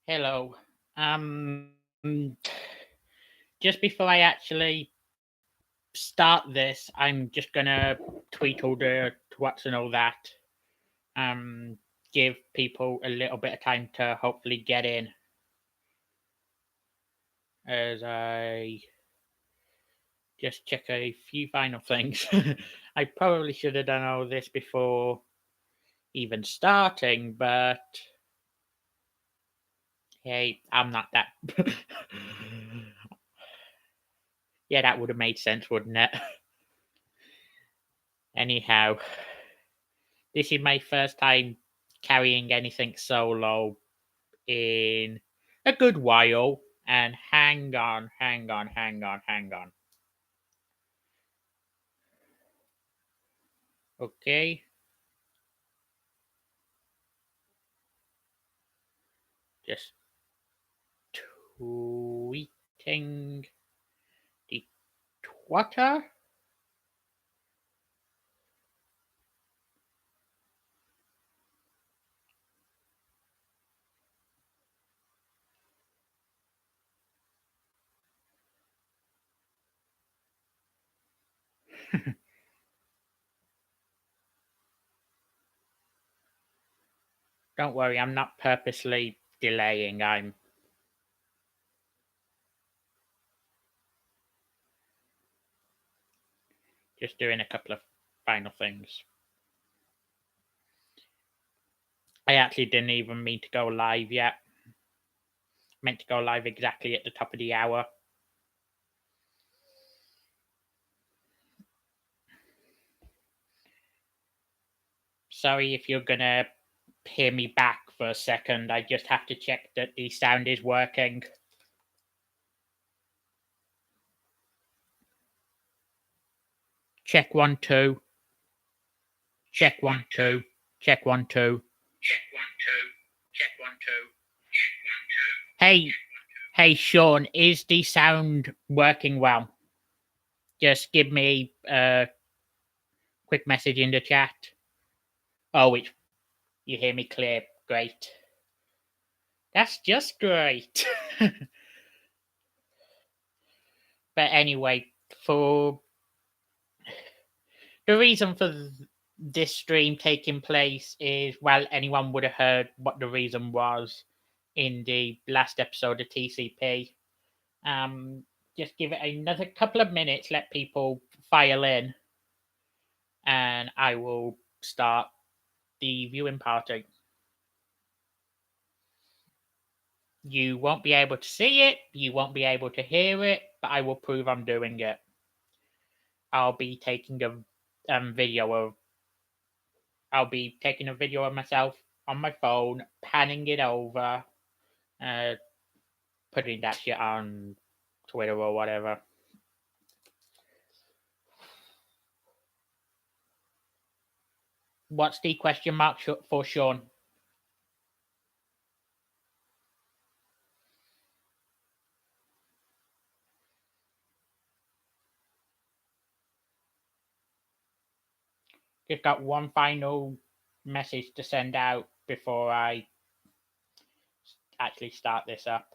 Hello. Just before I actually start this, I'm just gonna tweet all the twats and all that. Um, give people a little bit of time to hopefully get in. As I just check a few final things. I probably should have done all this before even starting, but hey, I'm not that. Yeah, that would have made sense, wouldn't it? Anyhow, this is my first time carrying anything solo in a good while. And hang on. Okay. Just tweeting the Twitter. Don't worry, I'm not purposely delaying. I'm just doing a couple of final things. I actually didn't even mean to go live yet. Meant to go live exactly at the top of the hour. Sorry if you're gonna hear me back for a second. I just have to check that the sound is working. Check 1 2. Check 1 2. Check 1 2. Check 1 2. Check 1 2. Hey, Sean, is the sound working well? Just give me a quick message in the chat. Oh, you hear me clear. Great. That's just great. But anyway, for the reason for this stream taking place is, well, anyone would have heard what the reason was in the last episode of TCP. Just give it another couple of minutes, let people file in, and I will start the viewing party. You won't be able to see it, you won't be able to hear it, but I will prove I'm doing it. I'll be taking a video of myself on my phone, panning it over, putting that shit on Twitter or whatever. What's the question mark for Sean? Just got one final message to send out before I actually start this up.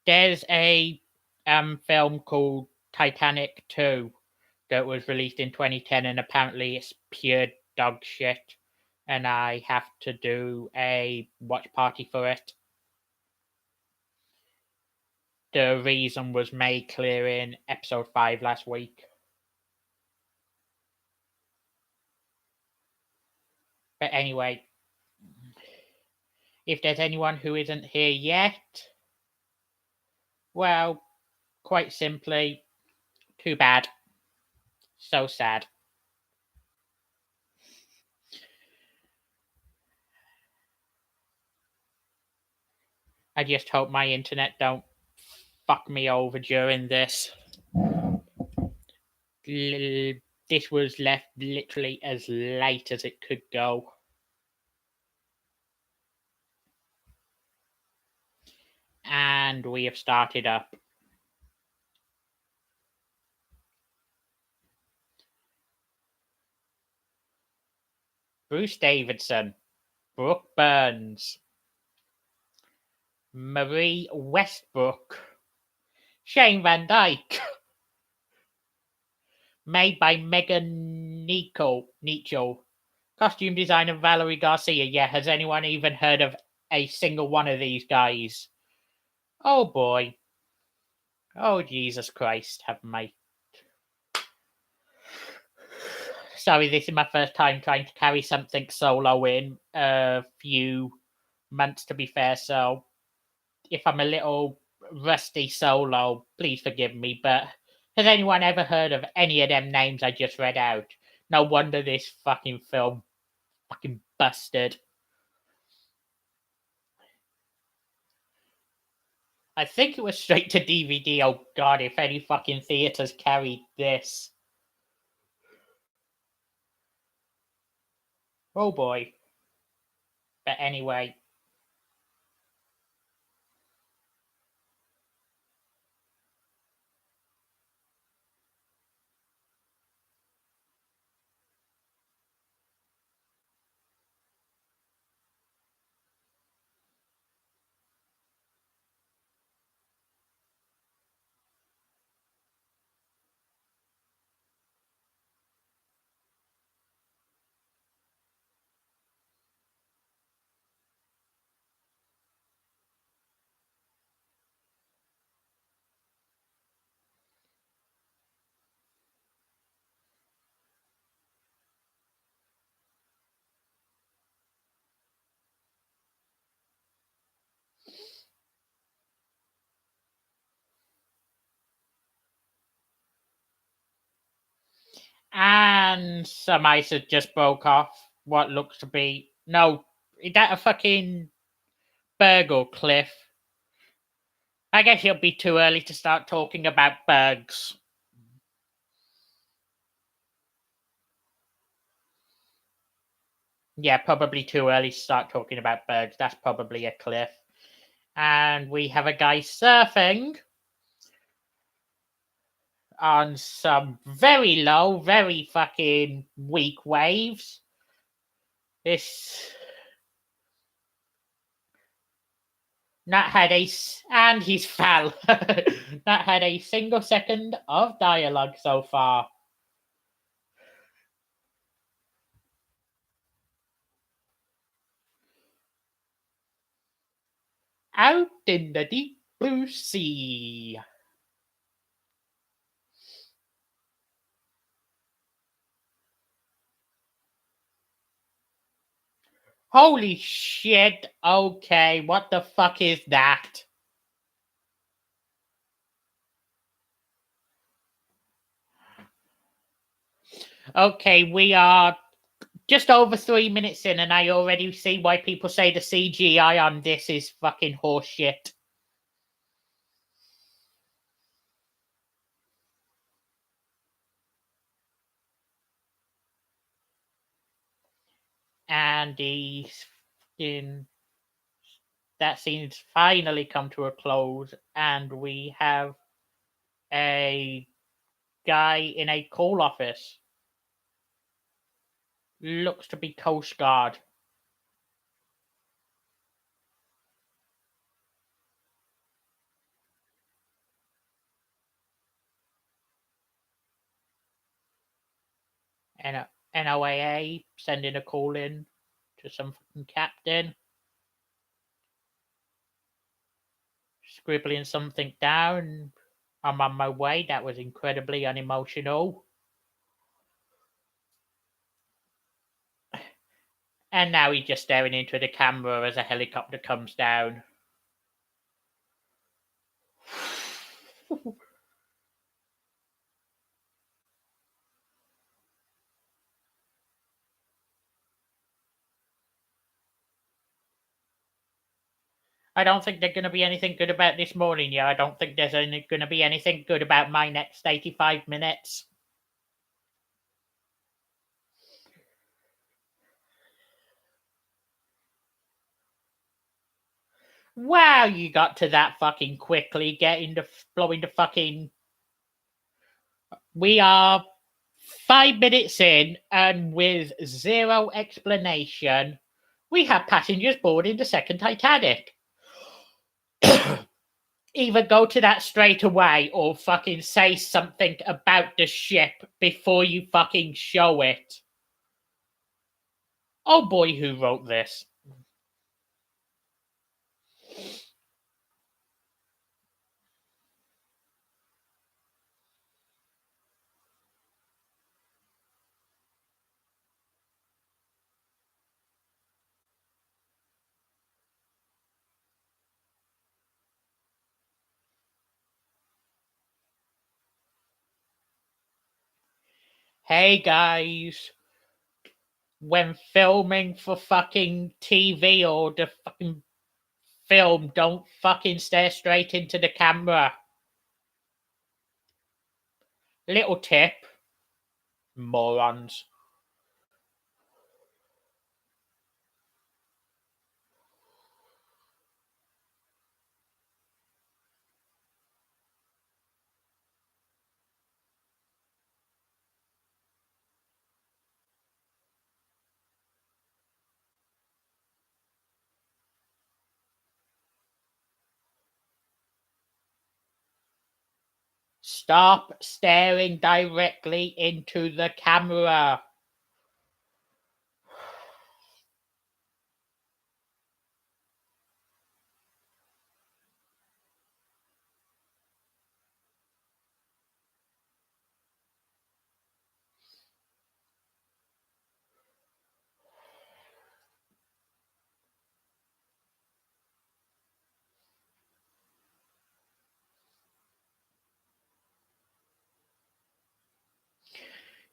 There's a film called Titanic 2 that was released in 2010, and apparently it's pure dog shit, and I have to do a watch party for it. The reason was made clear in episode 5 last week. But anyway, if there's anyone who isn't here yet, well, quite simply, too bad. So sad. I just hope my internet don't fuck me over during this. This was left literally as late as it could go. And we have started up. Bruce Davidson, Brooke Burns, Marie Westbrook, Shane Van Dyke, made by Megan Nichol, costume designer Valerie Garcia. Yeah, has anyone even heard of a single one of these guys? Oh boy. Oh Jesus Christ, have my... Sorry, this is my first time trying to carry something solo in a few months, to be fair, so if I'm a little rusty solo, please forgive me, but has anyone ever heard of any of them names I just read out? No wonder this fucking film fucking busted. I think it was straight to DVD. Oh god, if any fucking theaters carried this. Oh boy. But anyway. And some ice has just broke off what looks to be... No, is that a fucking burgle cliff? I guess it'll be too early to start talking about bugs. Yeah, probably too early to start talking about birds. That's probably a cliff. And we have a guy surfing on some very low, very fucking weak waves. This... Not had a... And he's fell. Not had a single second of dialogue so far. Out in the deep blue sea. Holy shit. Okay, what the fuck is that? Okay, we are just over 3 minutes in, and I already see why people say the CGI on this is fucking horseshit. And that scene's finally come to a close, and we have a guy in a call office. Looks to be Coast Guard. And NOAA sending a call in to some fucking captain. Scribbling something down. I'm on my way. That was incredibly unemotional. And now he's just staring into the camera as a helicopter comes down. I don't think there's going to be anything good about this morning, yeah. I don't think there's going to be anything good about my next 85 minutes. Wow, you got to that fucking quickly. Blowing the fucking... We are 5 minutes in, and with zero explanation, we have passengers boarding the second Titanic. Either go to that straight away or fucking say something about the ship before you fucking show it. Oh boy, who wrote this? Hey guys, when filming for fucking TV or the fucking film, don't fucking stare straight into the camera. Little tip, morons. Stop staring directly into the camera.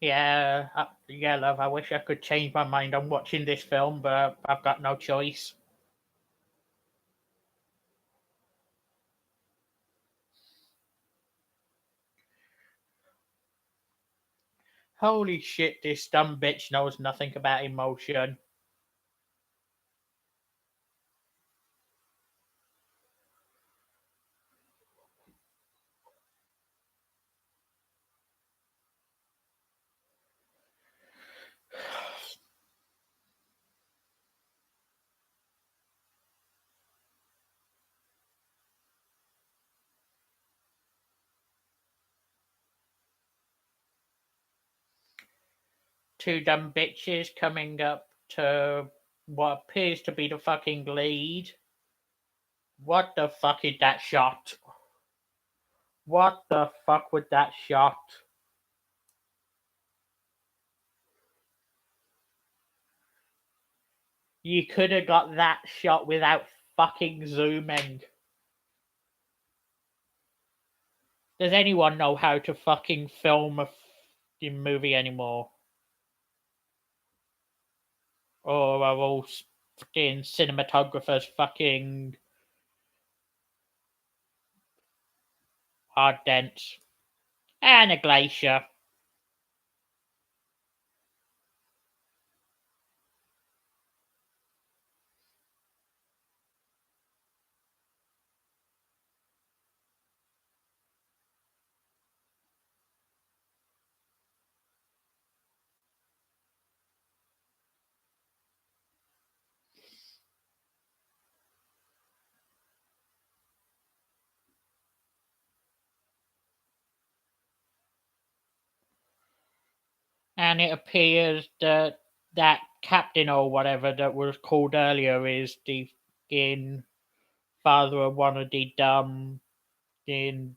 Yeah, yeah, love. I wish I could change my mind on watching this film, but I've got no choice. Holy shit, this dumb bitch knows nothing about emotion. Two dumb bitches coming up to what appears to be the fucking lead. What the fuck is that shot? What the fuck was that shot? You could have got that shot without fucking zooming. Does anyone know how to fucking film a fucking movie anymore? Or are all fucking cinematographers fucking hard dents? And a glacier. And it appears that that captain or whatever that was called earlier is the fucking father of one of the dumb in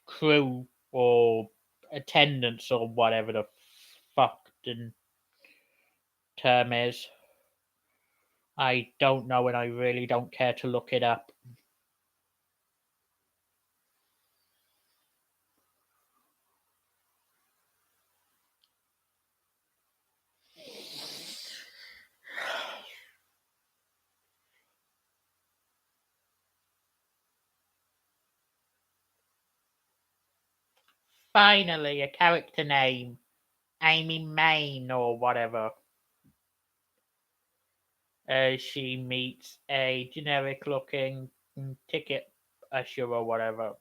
crew or attendants or whatever the fuck the term is. I don't know and I really don't care to look it up. Finally, a character name. Amy Main or whatever. As she meets a generic looking ticket usher or whatever.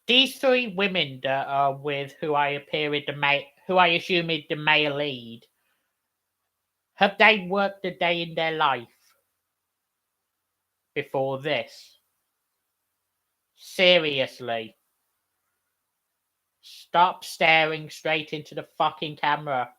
These three women that are with who I assume is the male lead, have they worked a day in their life before this? Seriously. Stop staring straight into the fucking camera.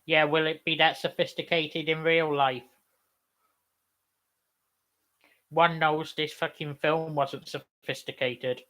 Yeah, will it be that sophisticated in real life? One knows this fucking film wasn't sophisticated.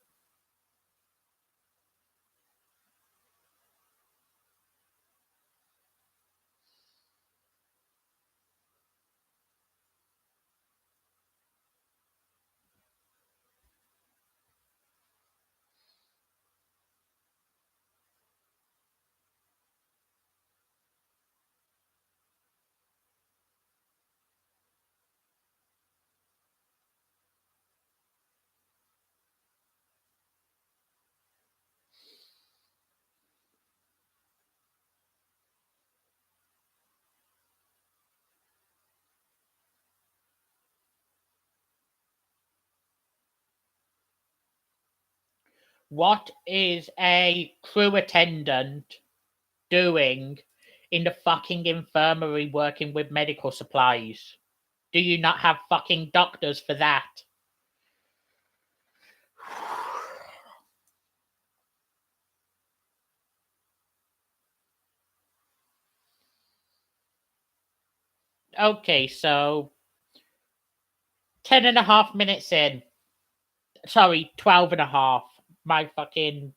What is a crew attendant doing in the fucking infirmary working with medical supplies? Do you not have fucking doctors for that? Okay, so 10.5 minutes in. Sorry, 12.5. My fucking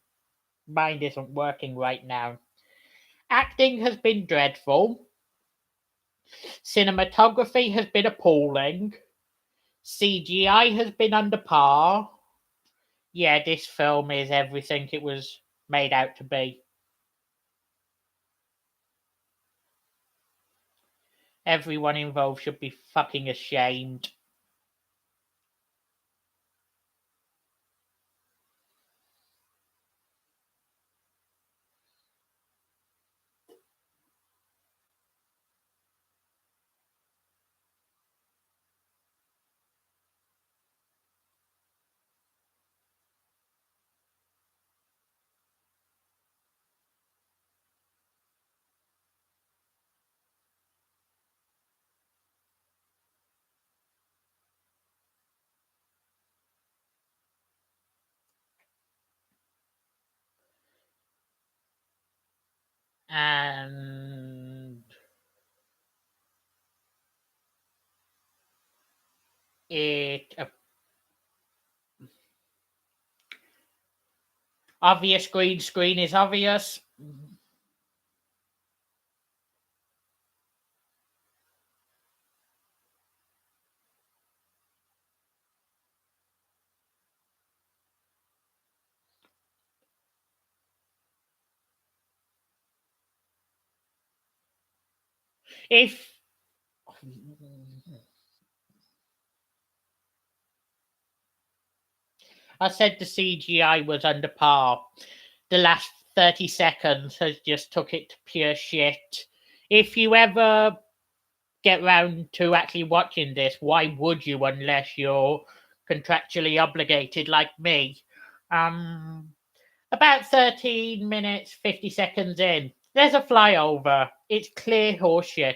mind isn't working right now. Acting has been dreadful. Cinematography has been appalling. CGI has been under par. Yeah, this film is everything it was made out to be. Everyone involved should be fucking ashamed. And it obvious green screen is obvious. If I said the CGI was under par, the last 30 seconds has just took it to pure shit. If you ever get round to actually watching this, why would you unless you're contractually obligated like me? About 13 minutes, 50 seconds in, there's a flyover. It's clear horseshit.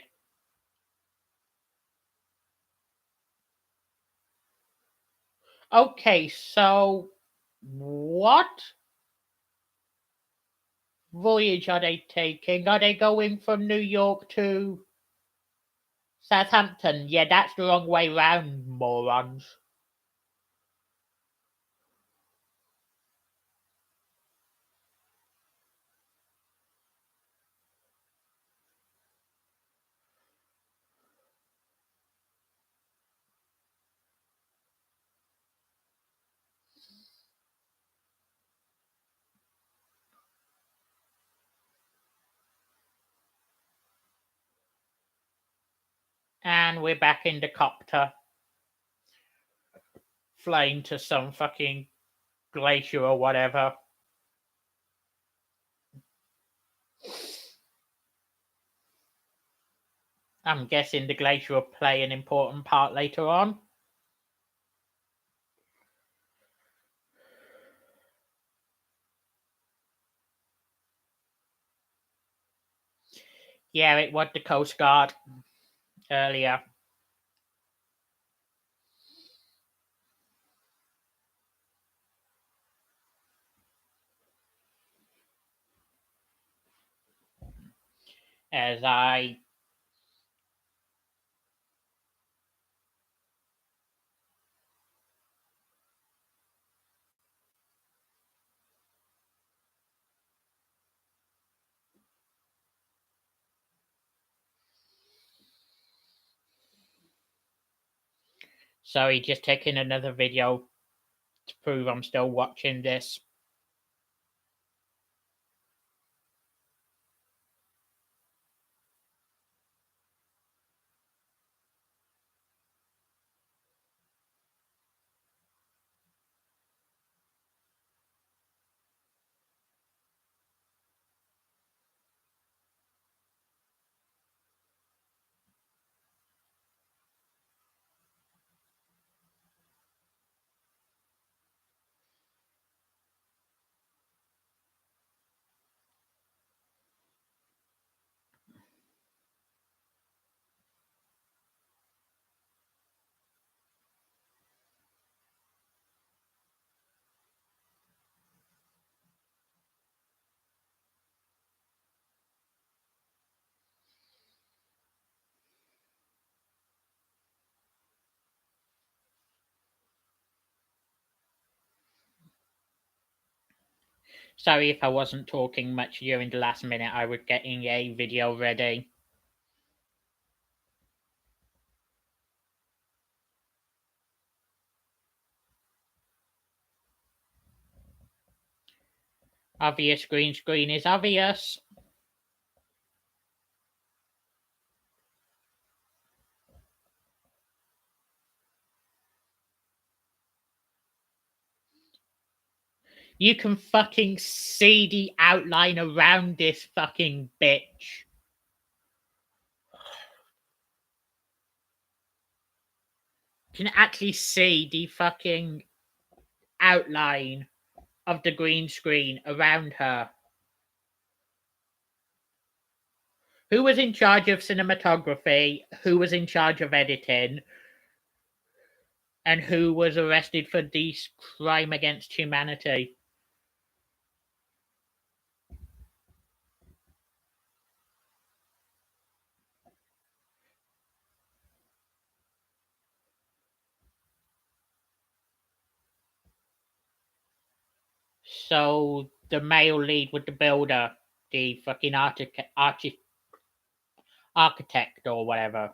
Okay, so what voyage are they taking? Are they going from New York to Southampton? Yeah, that's the wrong way round, morons. And we're back in the copter, flying to some fucking glacier or whatever. I'm guessing the glacier will play an important part later on. Yeah, it was the Coast Guard earlier. As I Sorry, just taking another video to prove I'm still watching this. Sorry if I wasn't talking much during the last minute. I was getting a video ready. Obvious green screen is obvious. You can fucking see the outline around this fucking bitch. You can actually see the fucking outline of the green screen around her. Who was in charge of cinematography? Who was in charge of editing? And who was arrested for this crime against humanity? So the male lead with the builder, the fucking architect or whatever.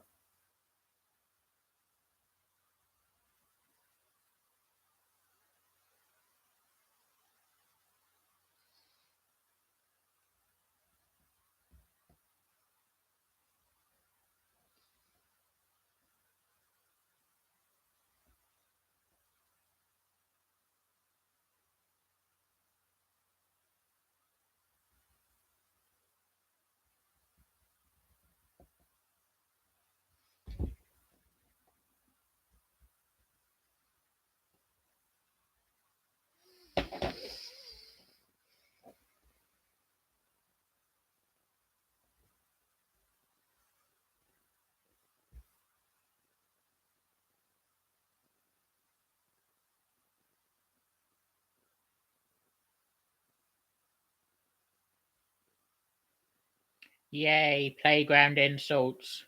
Yay, playground insults.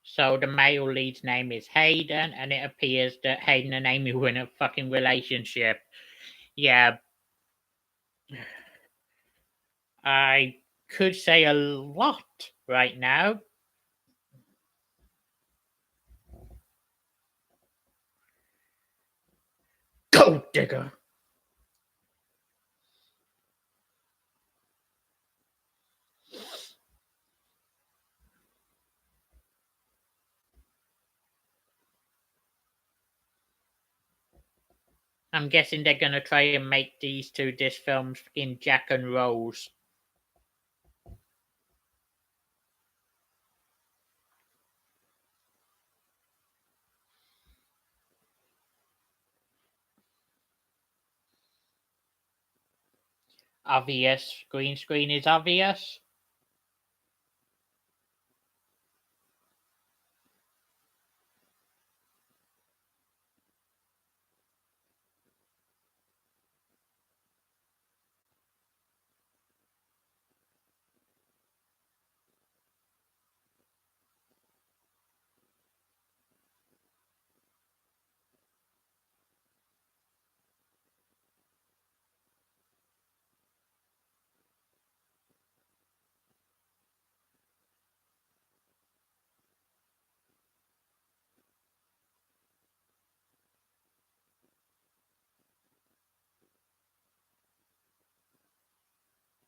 So the male lead's name is Hayden, and it appears that Hayden and Amy were in a fucking relationship. Yeah, I could say a lot right now. Gold digger. I'm guessing they're gonna try and make these two disc films in Jack and Rose. Obvious. Green screen is obvious.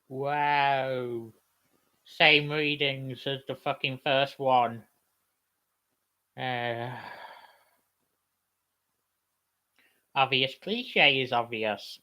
Wow. Same readings as the fucking first one. Uh, Obvious cliche is obvious.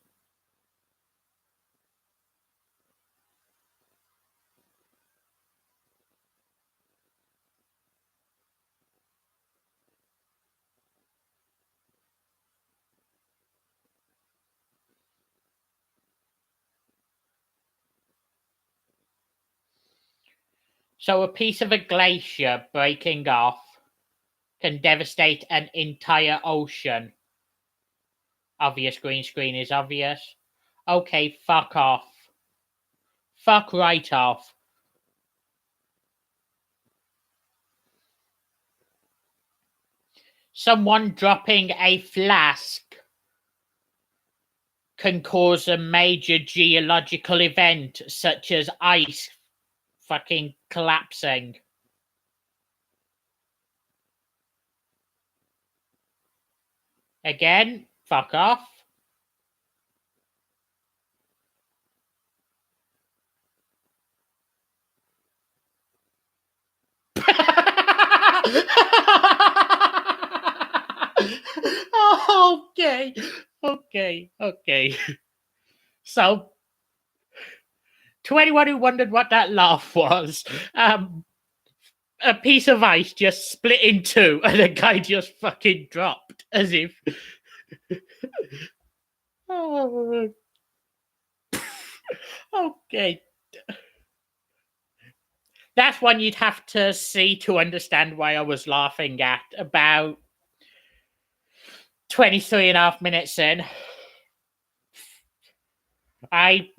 So a piece of a glacier breaking off can devastate an entire ocean. Obvious green screen is obvious. Okay, fuck off. Fuck right off. Someone dropping a flask can cause a major geological event such as ice fucking collapsing. Again, fuck off. Okay, okay. So, to anyone who wondered what that laugh was, a piece of ice just split in two, and the guy just fucking dropped as if. Oh, okay. That's one you'd have to see to understand why I was laughing at about 23 and a half minutes in. I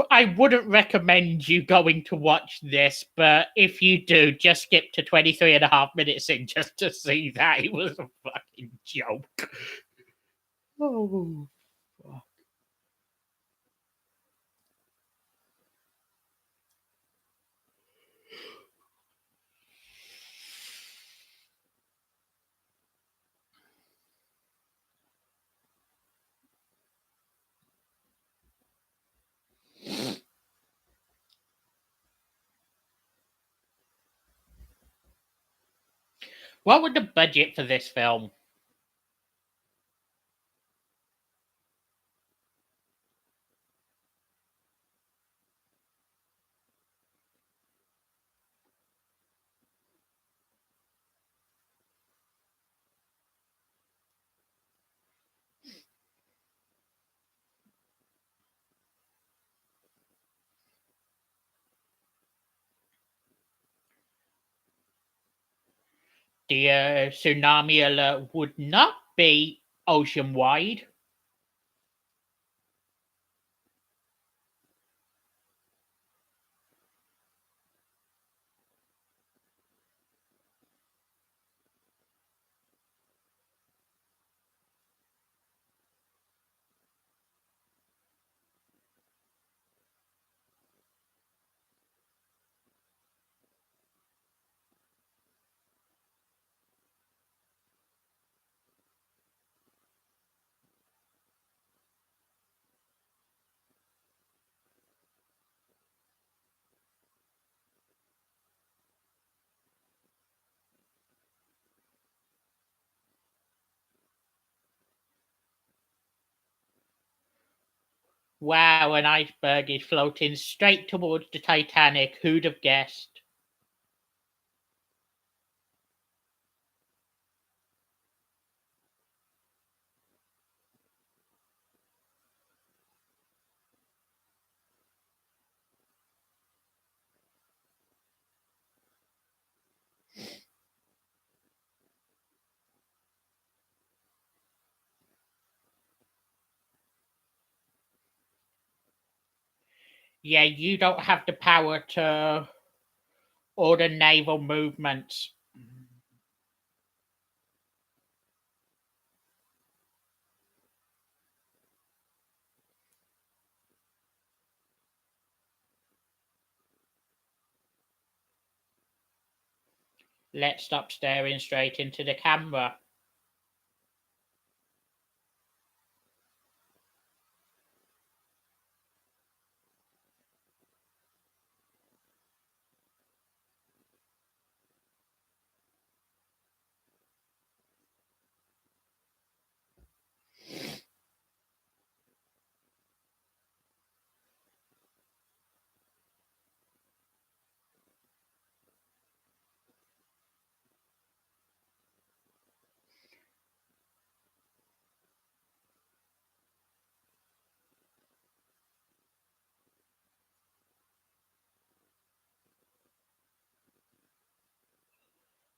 I wouldn't recommend you going to watch this, but if you do, just skip to 23 and a half minutes in just to see that it was a fucking joke. Oh, fuck. What was the budget for this film? The tsunami alert would not be ocean wide. Wow, an iceberg is floating straight towards the Titanic. Who'd have guessed? Yeah, you don't have the power to order naval movements. Let's stop staring straight into the camera.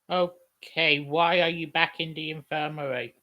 Okay, why are you back in the infirmary?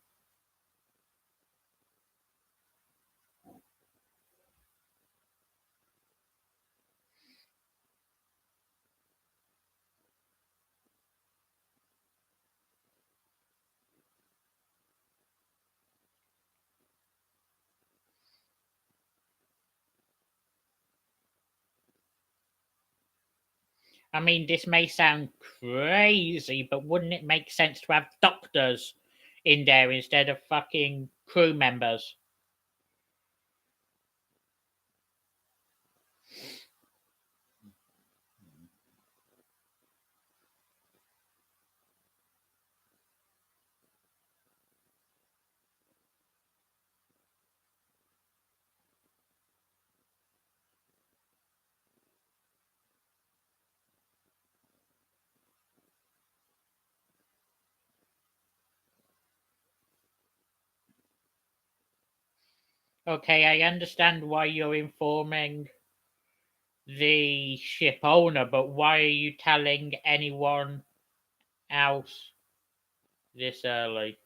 I mean, this may sound crazy, but wouldn't it make sense to have doctors in there instead of fucking crew members? Okay, I understand why you're informing the ship owner, but why are you telling anyone else this early?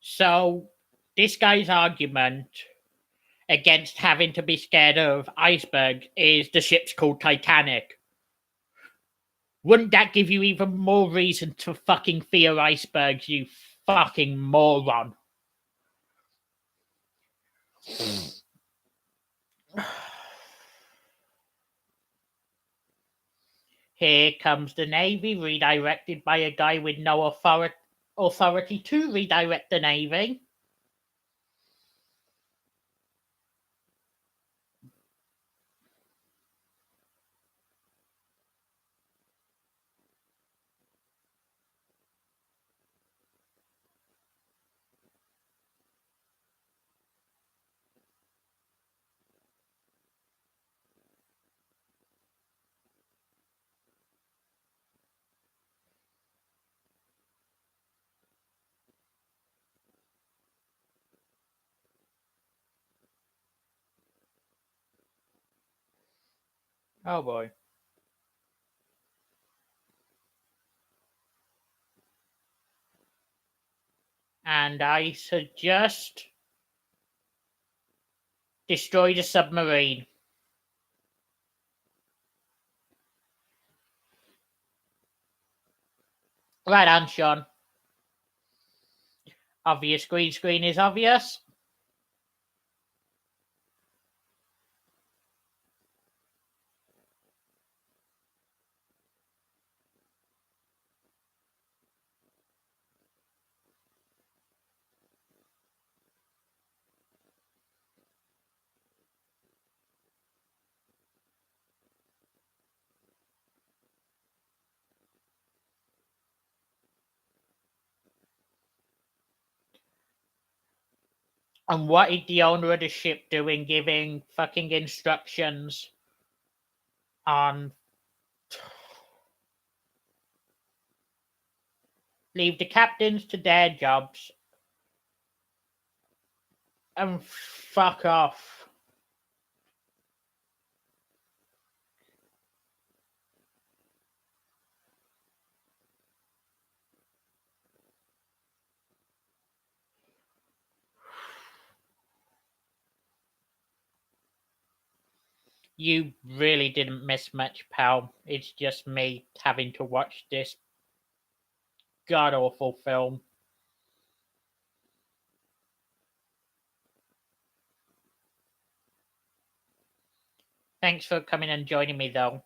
So, this guy's argument against having to be scared of iceberg is the ship's called Titanic. Wouldn't that give you even more reason to fucking fear icebergs, you fucking moron? Here comes the Navy, redirected by a guy with no authority to redirect the Navy. Oh boy. And I suggest destroy the submarine. Right on, Sean. Obvious green screen is obvious. And what is the owner of the ship doing giving fucking instructions on leave the captains to their jobs and fuck off? You really didn't miss much, pal. It's just me having to watch this god awful film. Thanks for coming and joining me, though.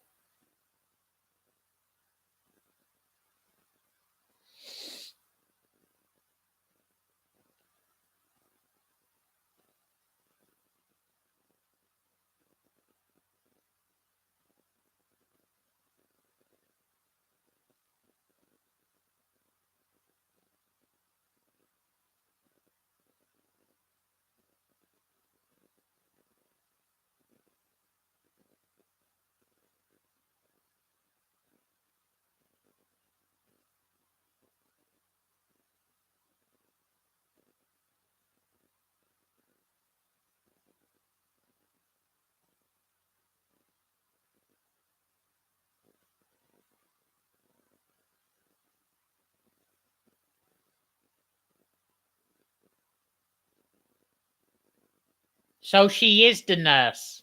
So she is the nurse.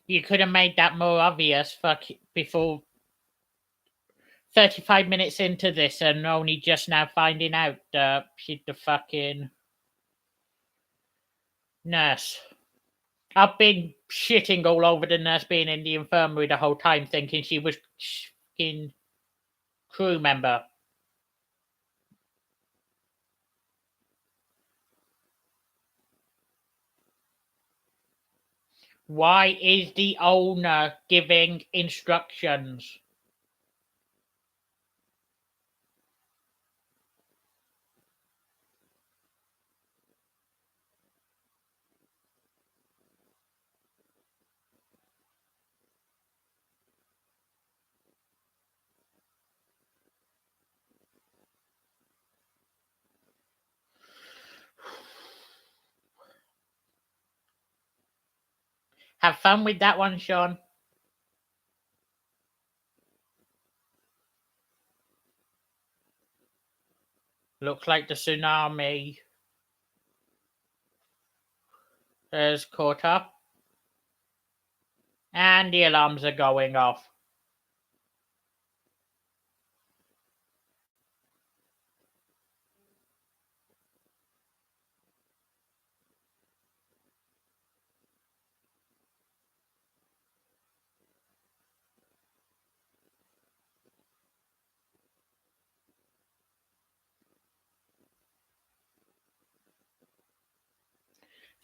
You could have made that more obvious before 35 minutes into this and only just now finding out that she's the fucking nurse. I've been shitting all over the nurse being in the infirmary the whole time, thinking she was fucking crew member. Why is the owner giving instructions? Have fun with that one, Sean. Looks like the tsunami has caught up. And the alarms are going off.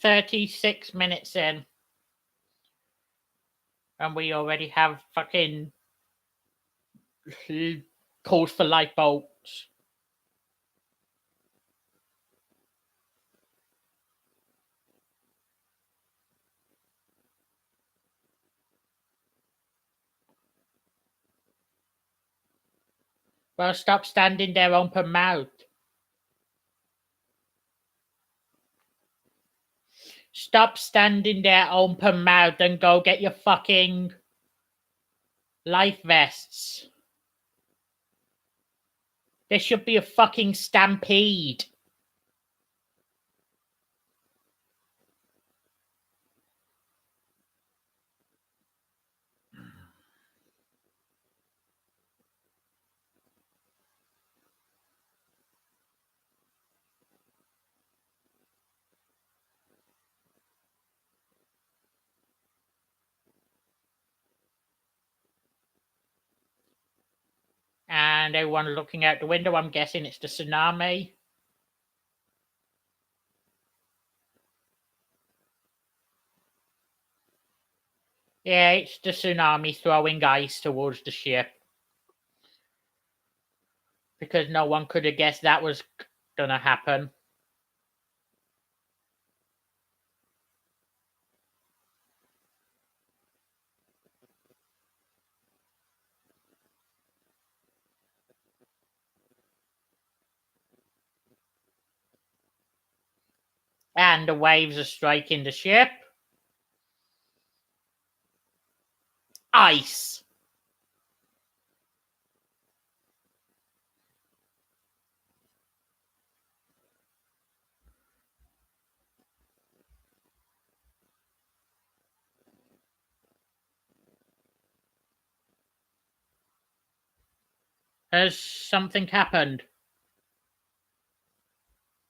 $36 in, and we already have fucking calls for lifeboats. Well, stop standing there open mouthed. Stop standing there open mouthed and go get your fucking life vests. There should be a fucking stampede. And everyone looking out the window, I'm guessing it's the tsunami. Yeah, it's the tsunami throwing ice towards the ship. Because no one could have guessed that was gonna happen. And the waves are striking the ship. Ice. Has something happened?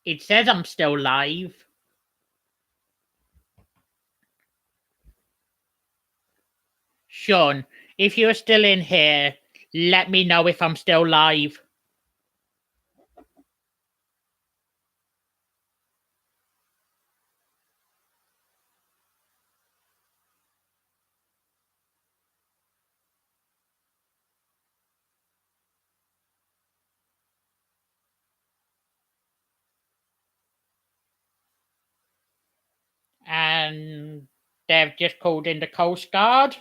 It says I'm still live. Sean, if you're still in here, let me know if I'm still live. And they've just called in the Coast Guard.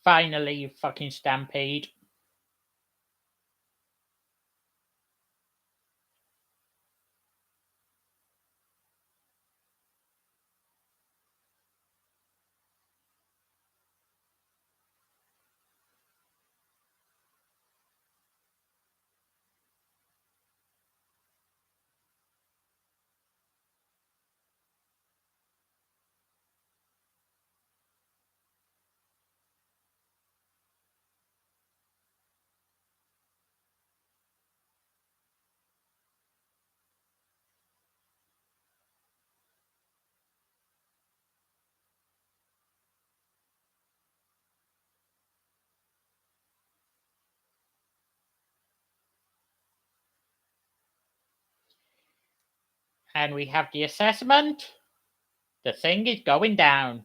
Finally, you fucking stampede. And we have the assessment. The thing is going down.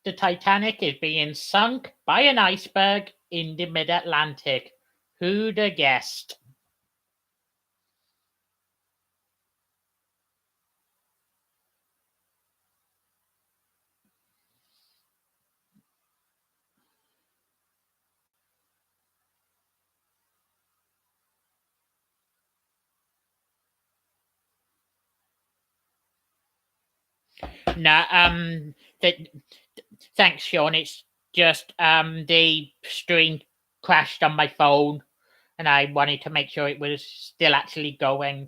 The Titanic is being sunk by an iceberg in the mid-Atlantic. Who'd have guessed? No, thanks, Sean. It's just the stream crashed on my phone, and I wanted to make sure it was still actually going.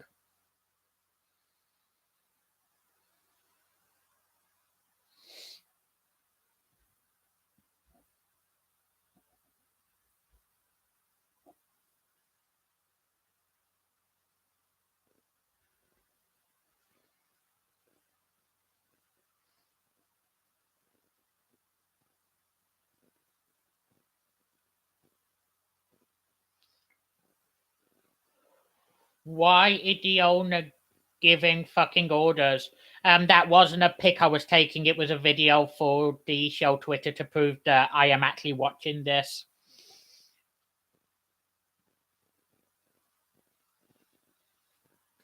Why is the owner giving fucking orders? That wasn't a pic I was taking. It was a video for the show Twitter to prove that I am actually watching this.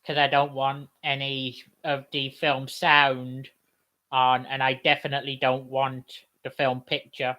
Because I don't want any of the film sound on, and I definitely don't want the film picture.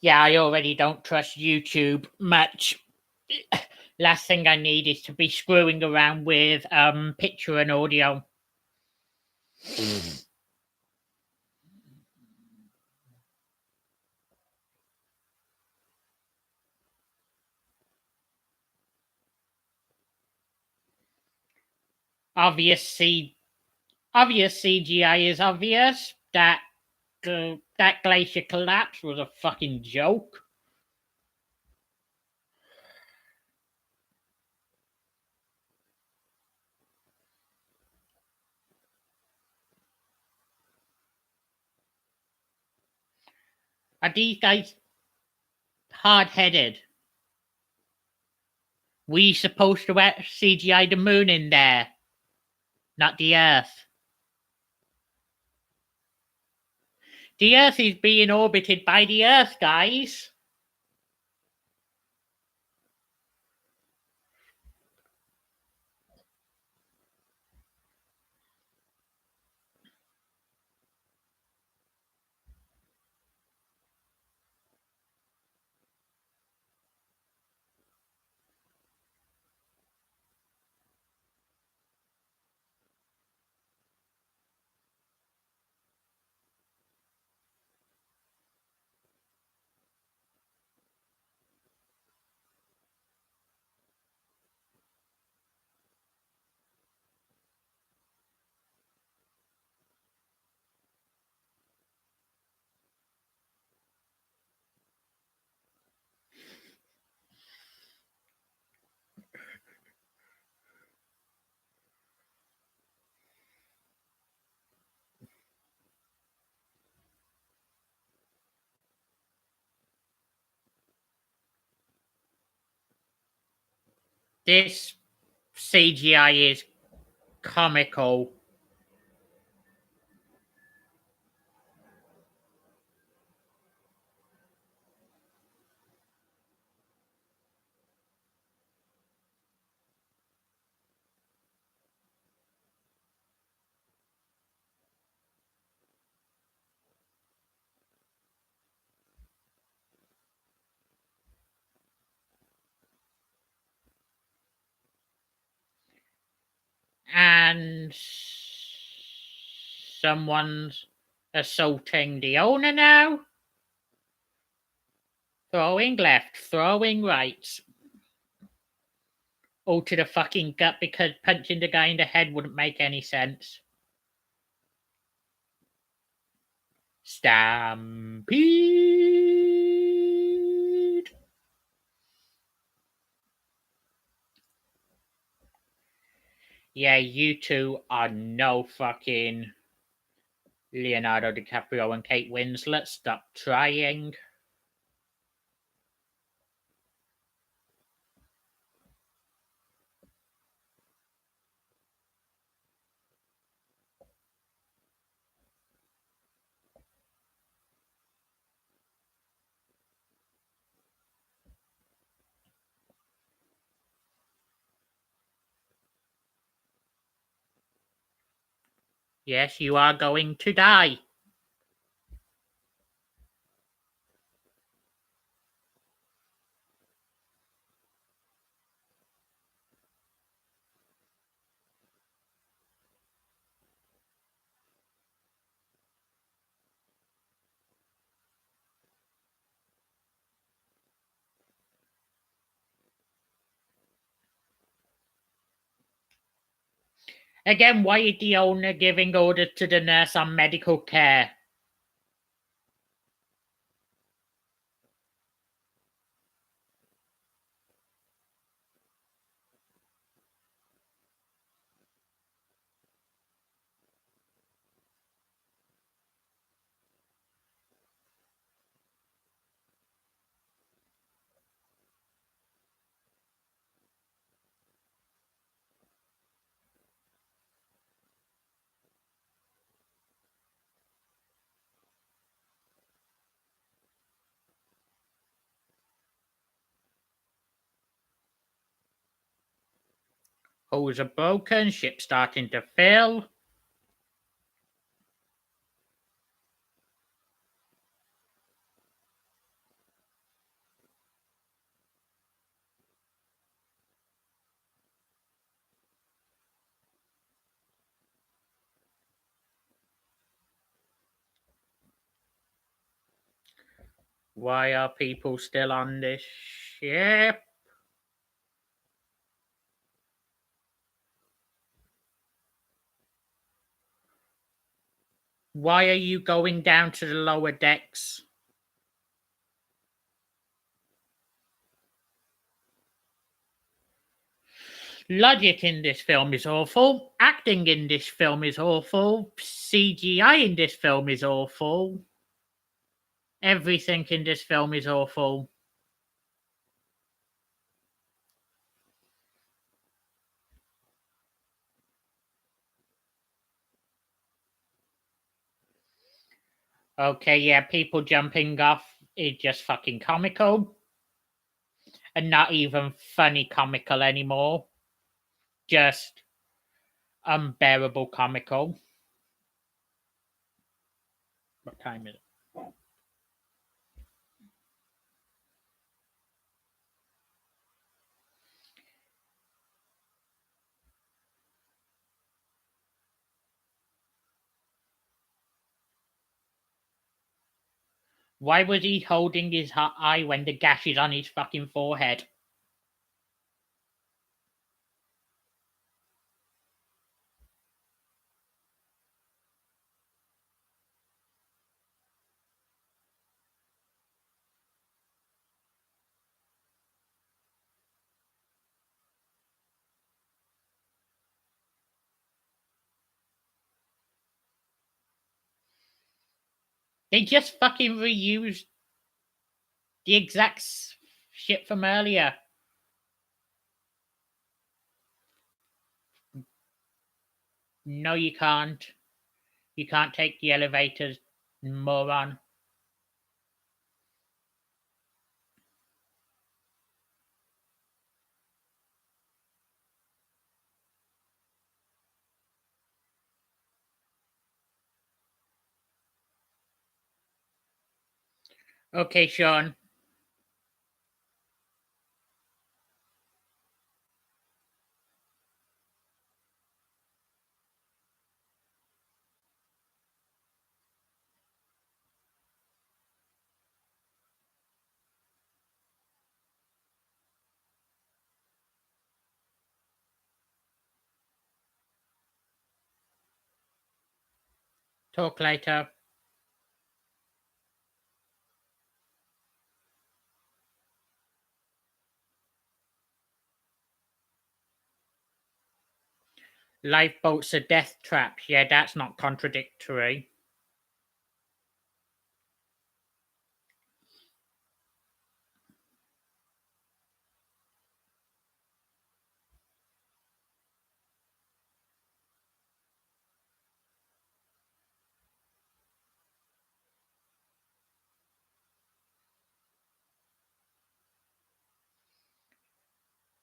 Yeah, I already don't trust YouTube much. Last thing I need is to be screwing around with picture and audio. Obvious CGI is obvious. That glacier collapse was a fucking joke. Are these guys hard-headed? We supposed to CGI the moon in there, not the Earth. The Earth is being orbited by the Earth, guys. This CGI is comical. And someone's assaulting the owner now. Throwing left, throwing right. All to the fucking gut because punching the guy in the head wouldn't make any sense. Stampede. Yeah, you two are no fucking Leonardo DiCaprio and Kate Winslet. Stop trying. Yes, you are going to die. Again, why is the owner giving orders to the nurse on medical care? Holes are broken, ship starting to fill. Why are people still on this ship? Why are you going down to the lower decks? Logic in this film is awful. Acting in this film is awful. CGI in this film is awful. Everything in this film is awful. Okay, yeah, people jumping off is just fucking comical. And not even funny comical anymore. Just unbearable comical. What time is it? Why was he holding his eye when the gash is on his fucking forehead? They just fucking reused the exact shit from earlier. No, you can't. You can't take the elevators, moron. Okay, Sean. Talk later. Lifeboats are death traps. Yeah, that's not contradictory.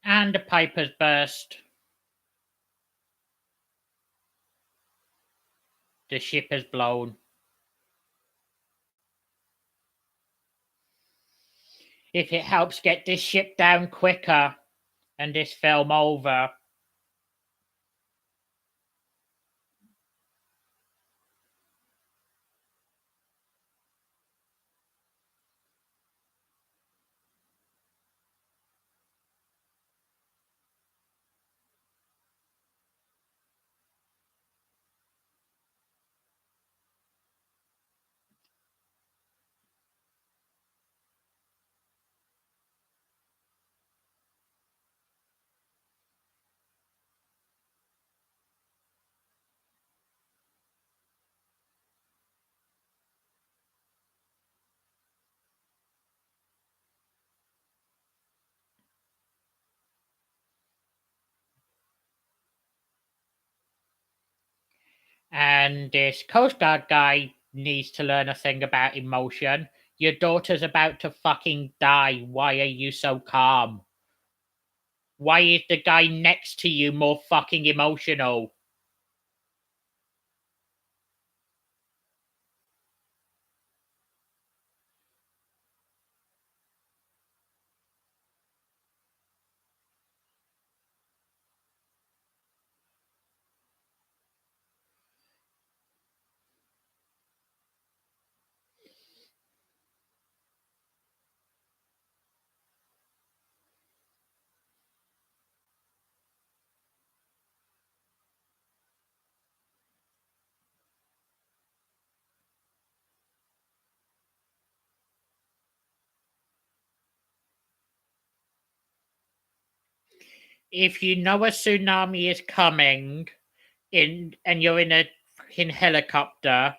And the pipe has burst. The ship has blown. If it helps get this ship down quicker and this film over. And this Coast Guard guy needs to learn a thing about emotion. Your daughter's about to fucking die. Why are you so calm? Why is the guy next to you more fucking emotional? If you know a tsunami is coming and you're in a fucking helicopter,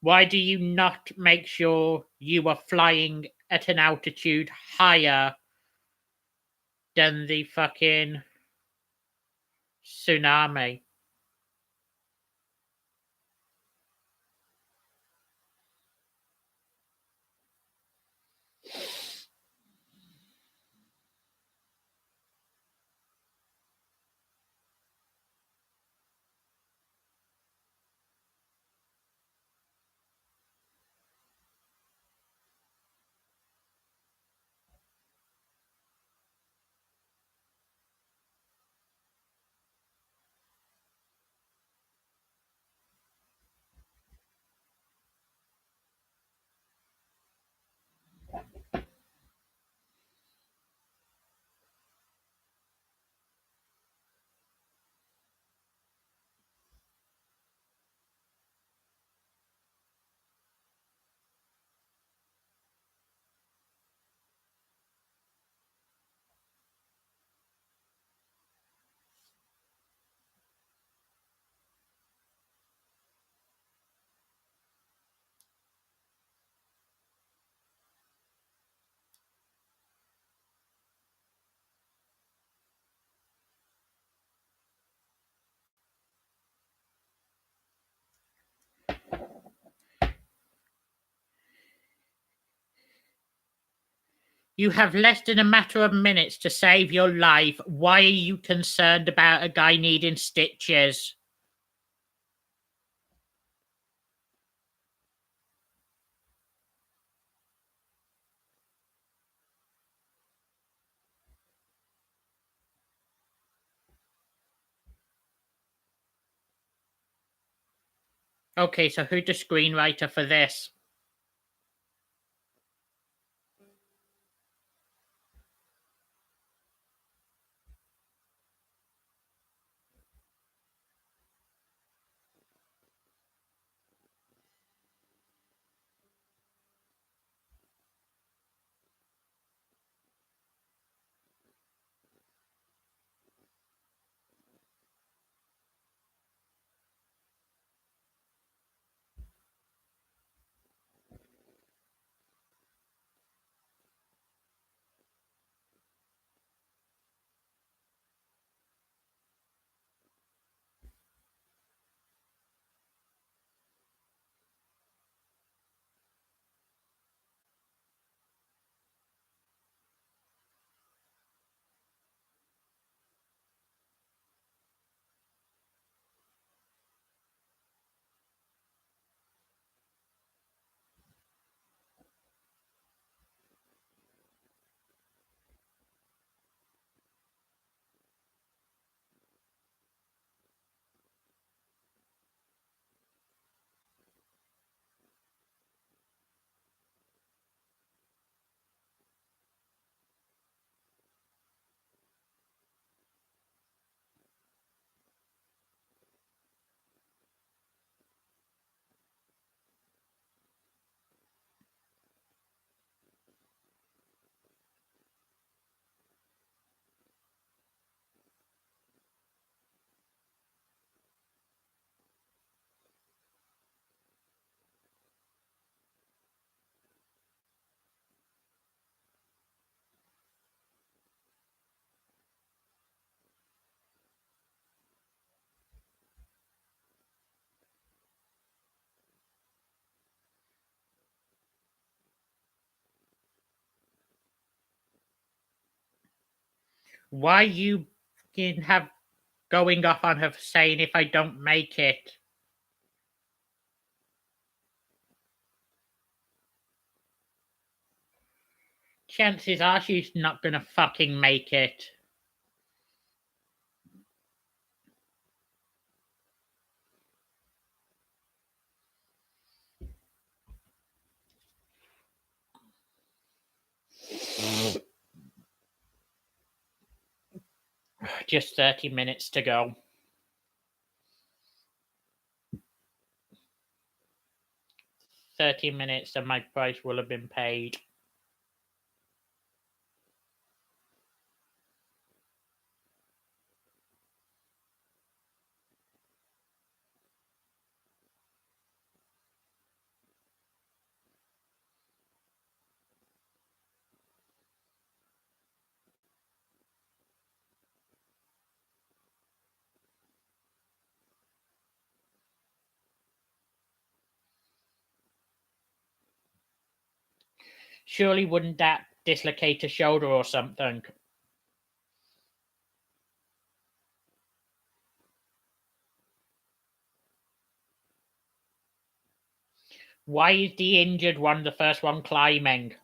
why do you not make sure you are flying at an altitude higher than the fucking tsunami? You have less than a matter of minutes to save your life. Why are you concerned about a guy needing stitches? Okay, so who's the screenwriter for this? Why you can have going off on her saying if I don't make it? Chances are she's not gonna fucking make it. Just 30 minutes to go. 30 minutes and my price will have been paid. Surely wouldn't that dislocate a shoulder or something? Why is the injured one the first one climbing?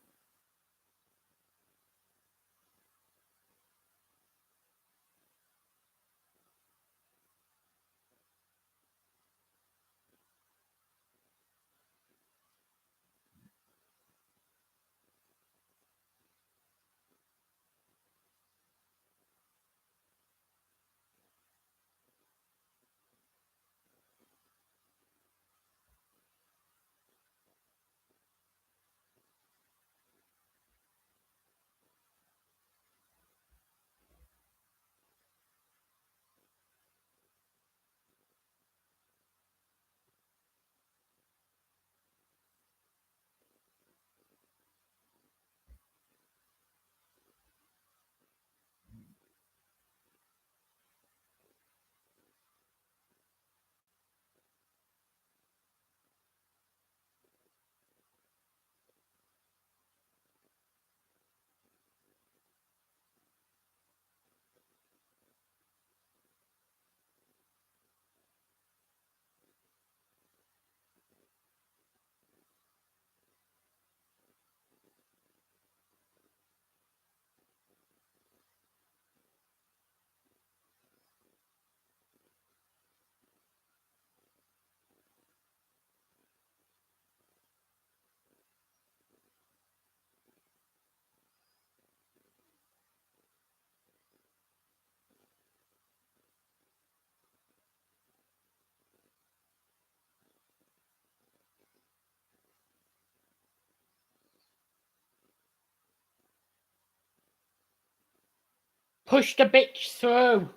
Push the bitch through.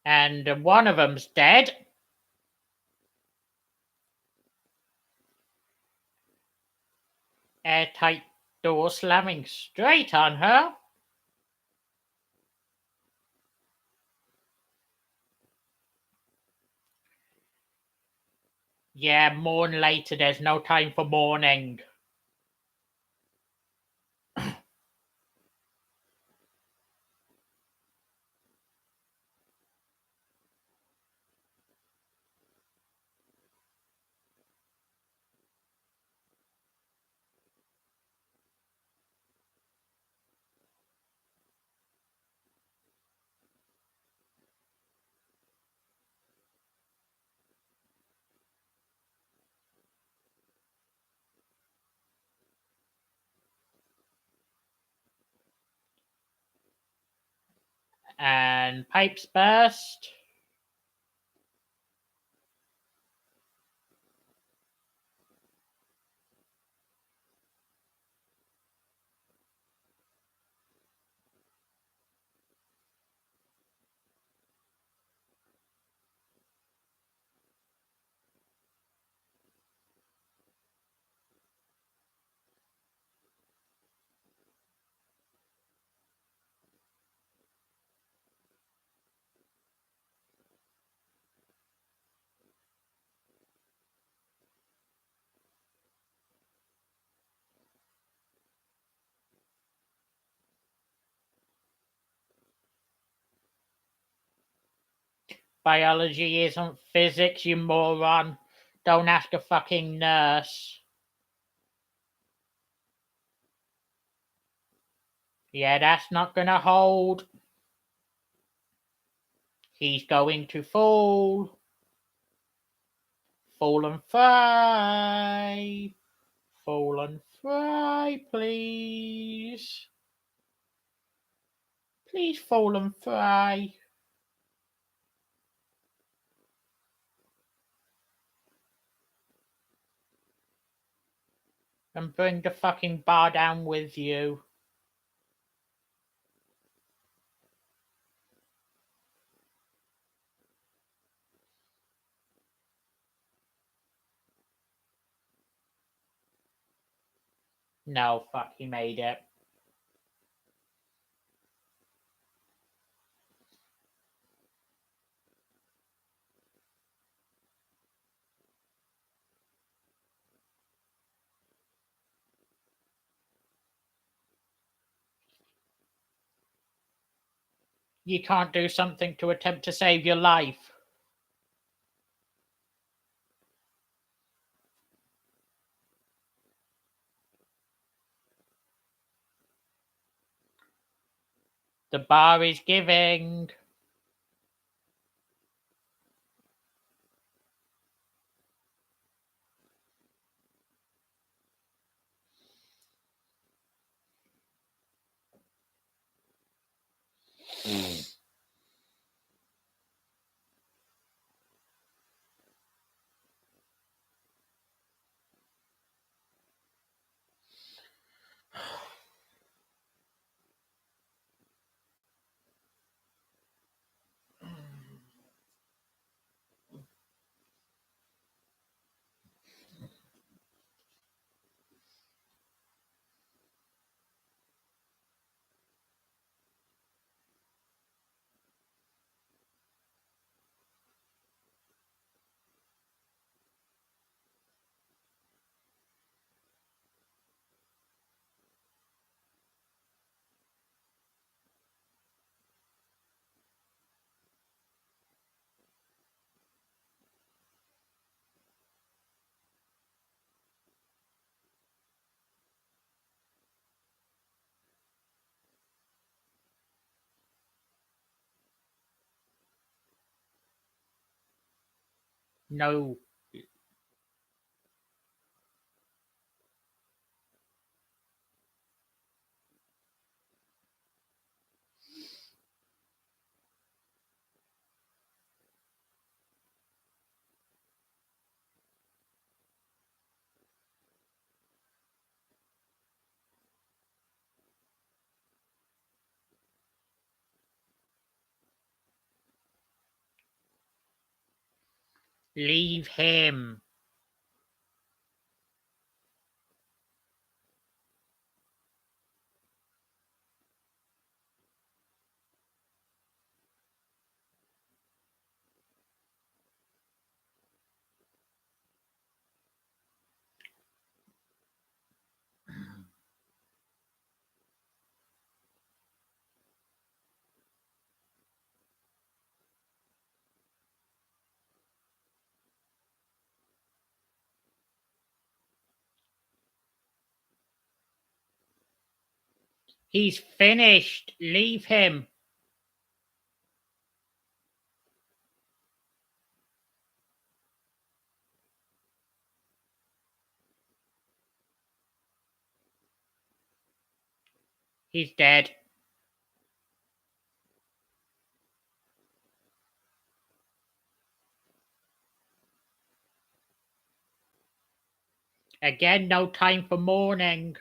And one of them's dead. Airtight door slamming straight on her. Yeah, mourn later. There's no time for mourning. And pipes burst. Biology isn't physics, you moron. Don't ask a fucking nurse. Yeah, that's not gonna hold. He's going to fall. Fall and fry. Fall and fry, please. Please fall and fry. And bring the fucking bar down with you. No, fuck, he made it. You can't do something to attempt to save your life. The bar is giving. No. Leave him. He's finished. Leave him. He's dead. Again, no time for mourning.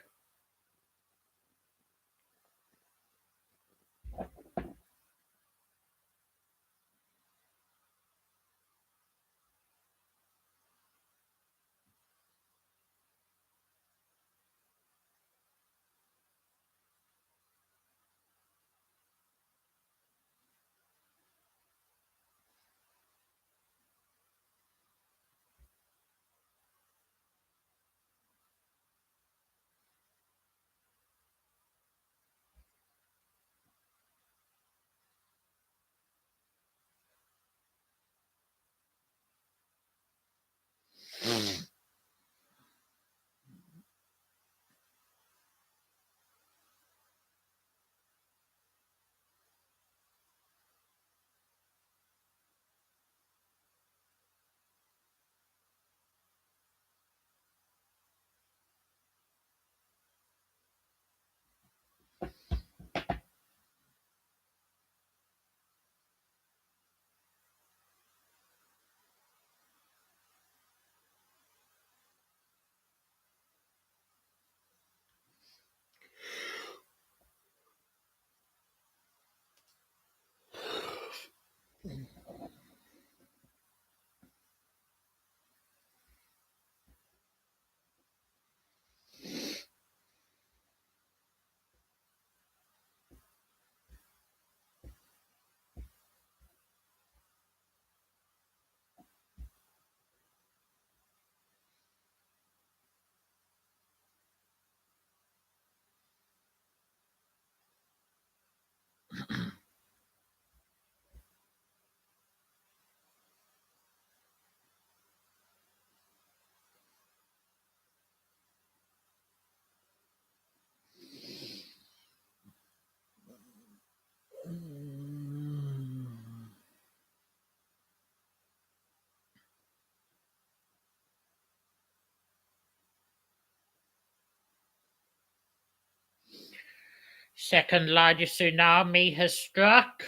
Second largest tsunami has struck,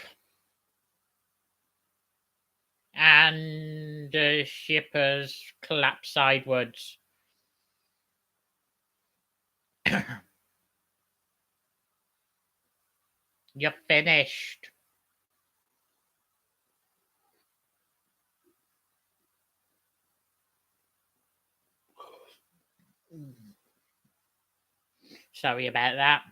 and the ship has collapsed sideways. You're finished. Sorry about that.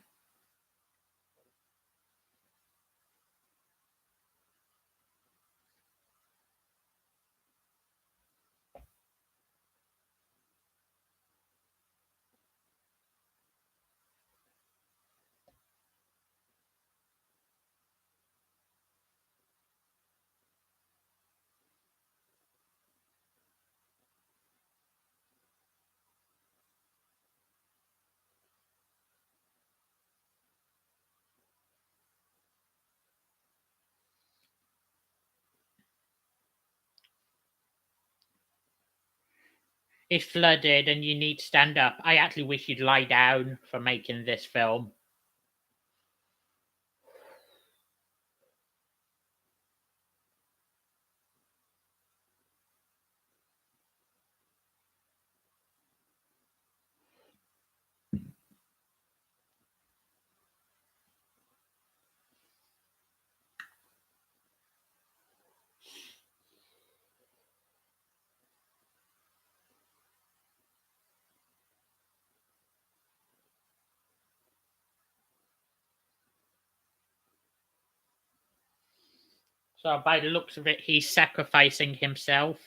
It's flooded and you need to stand up. I actually wish you'd lie down for making this film. So by the looks of it, he's sacrificing himself.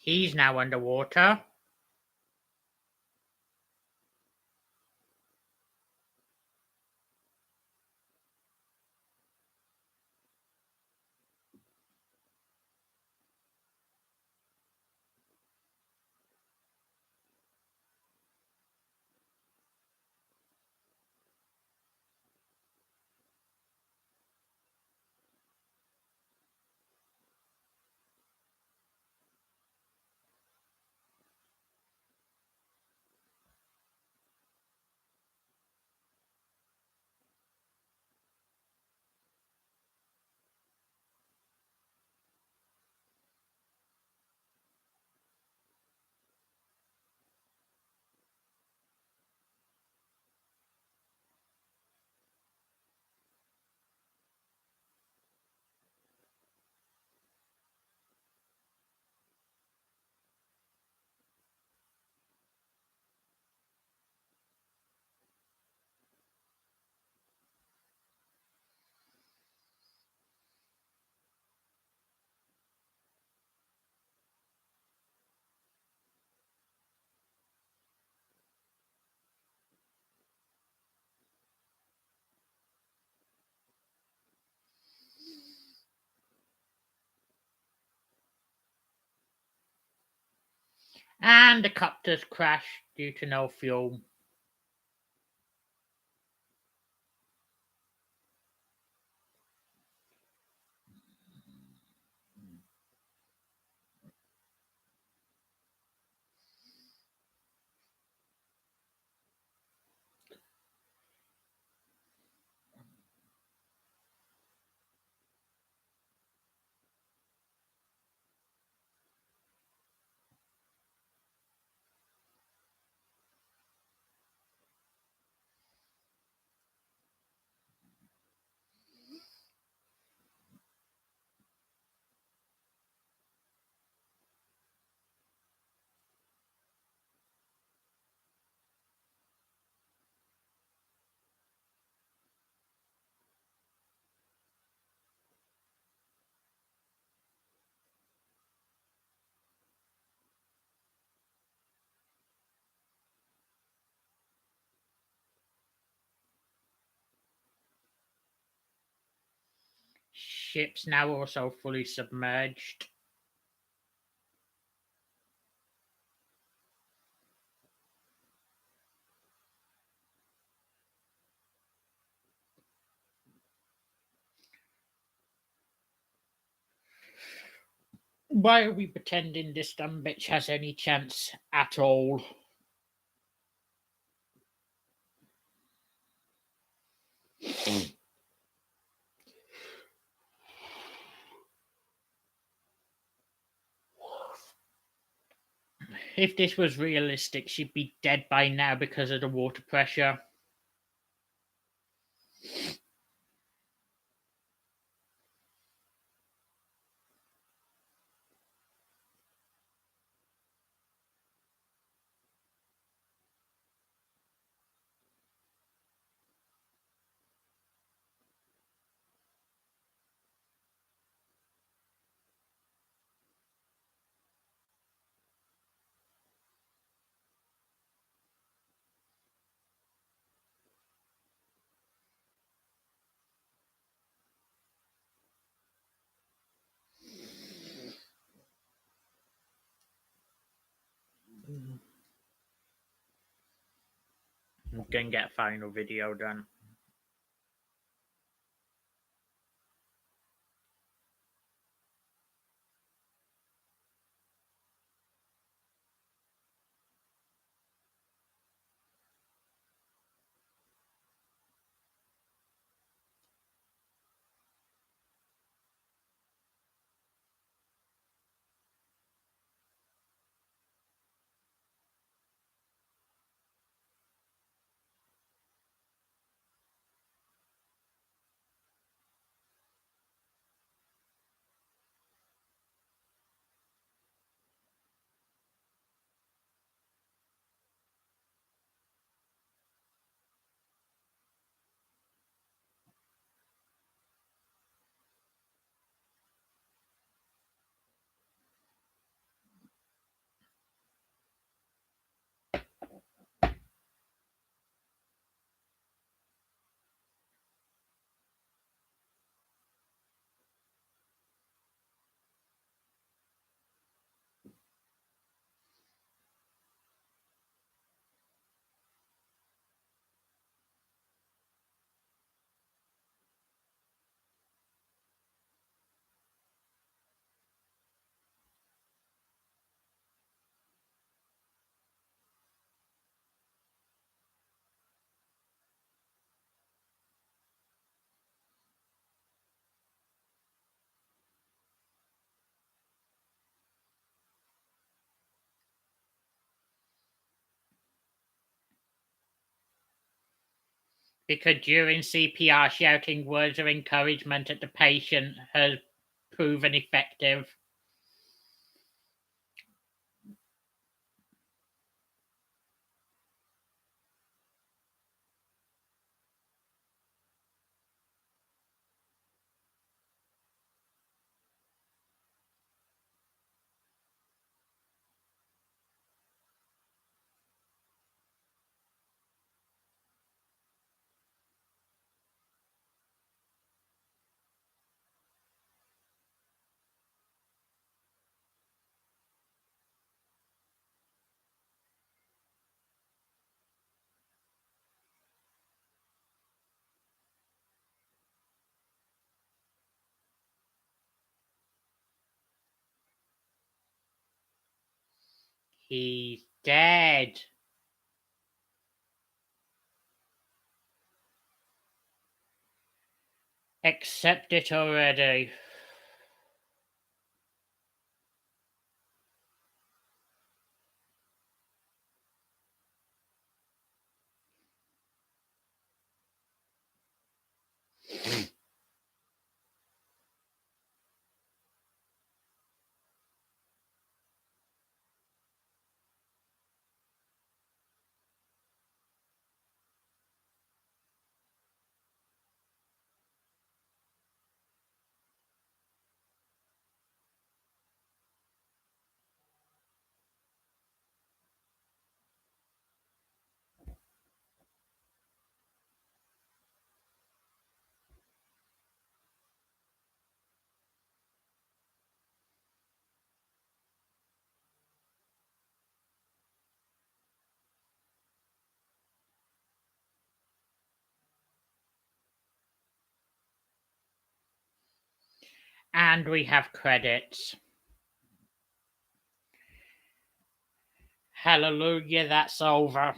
He's now underwater. And the copters crash due to no fuel. Ship's now also fully submerged. Why are we pretending this dumb bitch has any chance at all? If this was realistic, she'd be dead by now because of the water pressure. I'm gonna get a final video done. because during CPR, shouting words of encouragement at the patient has proven effective. He's dead. Accept it already. And we have credits. Hallelujah, that's over.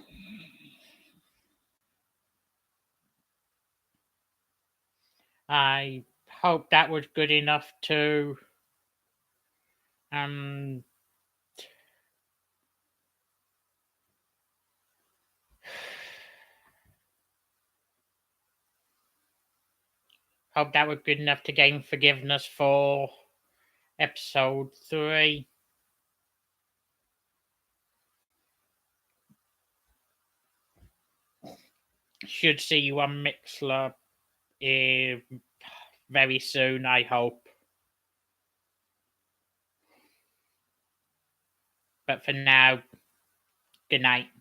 I hope that was good enough to um hope that was good enough to gain forgiveness for episode 3. Should see you on Mixler very soon, I hope. But for now, good night.